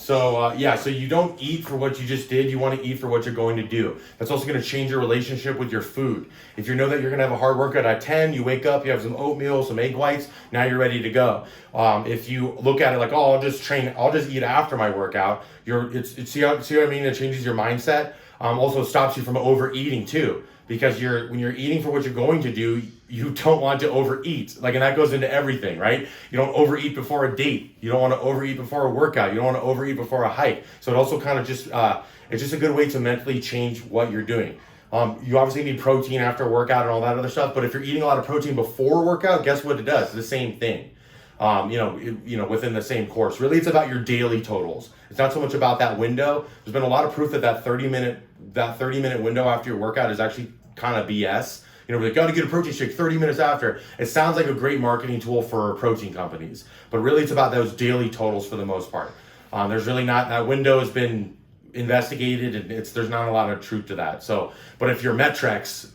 So you don't eat for what you just did. You want to eat for what you're going to do. That's also going to change your relationship with your food. If you know that you're going to have a hard workout at 10, you wake up, you have some oatmeal, some egg whites, now you're ready to go. If you look at it like, oh, I'll just eat after my workout, see what I mean? It changes your mindset. Also stops you from overeating too. Because when you're eating for what you're going to do, you don't want to overeat. And that goes into everything, right? You don't overeat before a date. You don't want to overeat before a workout. You don't want to overeat before a hike. So it also kind of it's just a good way to mentally change what you're doing. You obviously need protein after a workout and all that other stuff. But if you're eating a lot of protein before a workout, guess what it does? It's the same thing. Within the same course. Really, it's about your daily totals. It's not so much about that window. There's been a lot of proof that 30 minute window after your workout is actually kind of BS. We got to get a protein shake 30 minutes after. It sounds like a great marketing tool for protein companies, but really it's about those daily totals for the most part. There's really not, that window has been investigated and there's not a lot of truth to that. So, but if you're Metrex,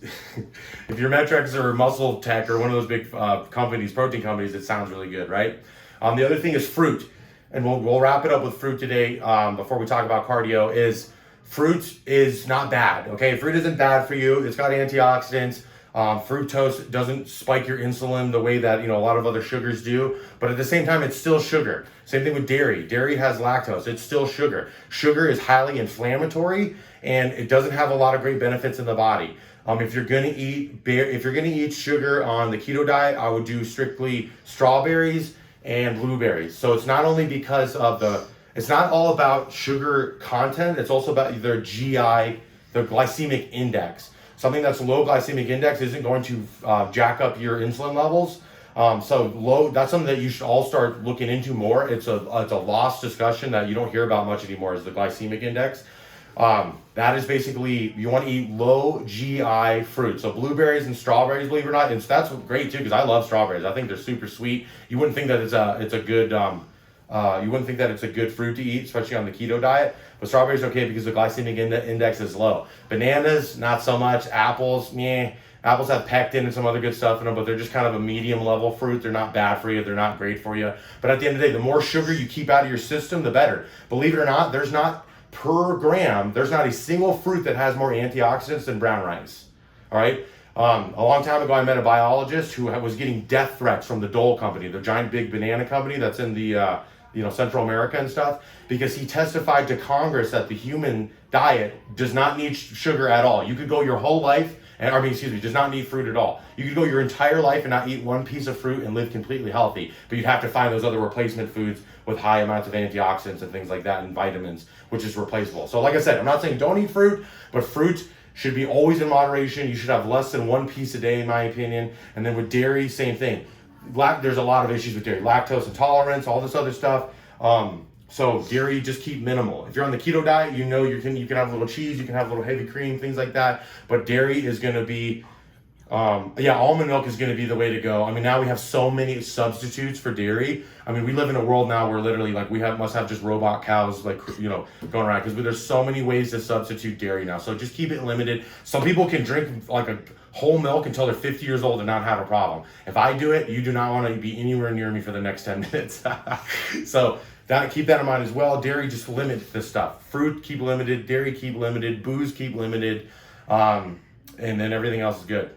or Muscle Tech or one of those big companies, protein companies, it sounds really good, right? The other thing is fruit, and we'll wrap it up with fruit today. Before we talk about cardio, is fruit is not bad. Okay, fruit isn't bad for you. It's got antioxidants. Fructose doesn't spike your insulin the way that a lot of other sugars do, but at the same time it's still sugar. Same thing with dairy. Dairy has lactose. It's still sugar. Sugar is highly inflammatory and it doesn't have a lot of great benefits in the body. If you're gonna eat sugar on the keto diet, I would do strictly strawberries and blueberries. So it's not only because of it's not all about sugar content, it's also about their GI, the glycemic index. Something that's low glycemic index isn't going to jack up your insulin levels. That's something that you should all start looking into more. It's a lost discussion that you don't hear about much anymore, is the glycemic index. That is basically, you want to eat low GI fruit. So blueberries and strawberries, believe it or not, and that's great too, because I love strawberries. I think they're super sweet. You wouldn't think that it's a good fruit to eat, especially on the keto diet. But strawberries are okay because the glycemic index is low. Bananas, not so much. Apples, meh. Apples have pectin and some other good stuff in them, but they're just kind of a medium level fruit. They're not bad for you. They're not great for you. But at the end of the day, the more sugar you keep out of your system, the better. Believe it or not, there's not a single fruit that has more antioxidants than brown rice. All right. A long time ago, I met a biologist who was getting death threats from the Dole company, the giant big banana company that's in the Central America and stuff, because he testified to Congress that the human diet does not need sugar at all. You could go your whole life, does not need fruit at all. You could go your entire life and not eat one piece of fruit and live completely healthy, but you'd have to find those other replacement foods with high amounts of antioxidants and things like that and vitamins, which is replaceable. So like I said, I'm not saying don't eat fruit, but fruit should be always in moderation. You should have less than one piece a day, in my opinion. And then with dairy, same thing. There's a lot of issues with dairy, lactose intolerance, all this other stuff. So dairy, just keep minimal. If you're on the keto diet, you can have a little cheese, you can have a little heavy cream, things like that. But dairy is going to be, almond milk is going to be the way to go. Now we have so many substitutes for dairy. We live in a world now where literally must have just robot cows going around, because there's so many ways to substitute dairy now. So just keep it limited. Some people can drink a whole milk until they're 50 years old and not have a problem. If I do it, you do not want to be anywhere near me for the next 10 minutes. So keep that in mind as well. Dairy, just limit this stuff. Fruit, keep limited. Dairy, keep limited. Booze, keep limited. And then everything else is good.